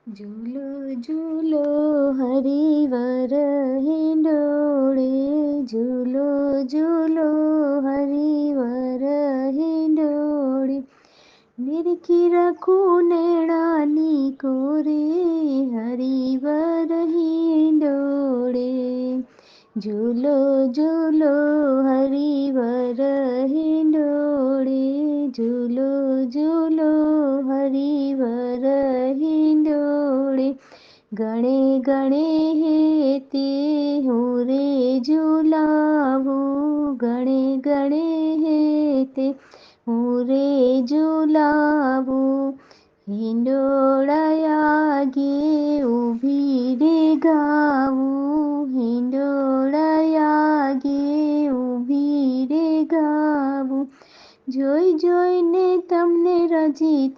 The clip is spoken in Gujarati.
ઝૂલો ઝૂલો હરિવર હિંડોળે, ઝૂલો ઝૂલો હરિવર હિંડોળે. નિરખી રાખું નેણાની કોરે, હરિવર હિંડોળે. ઝૂલો ઝૂલો હરિવર હિંડોળે, ઝૂલો ઝૂલો હરિવર હિંડોળે. ગણે ગણે હેતે હું રે ઝુલાવું, ગણે ગણે હેતે હું રે ઝુલાવું. હિંડોળાયાગે ઊભી રે ગાવું, હિંડોળાયાગે ઊભી રે ગાવું. જોઈ જોઈને તમને રજી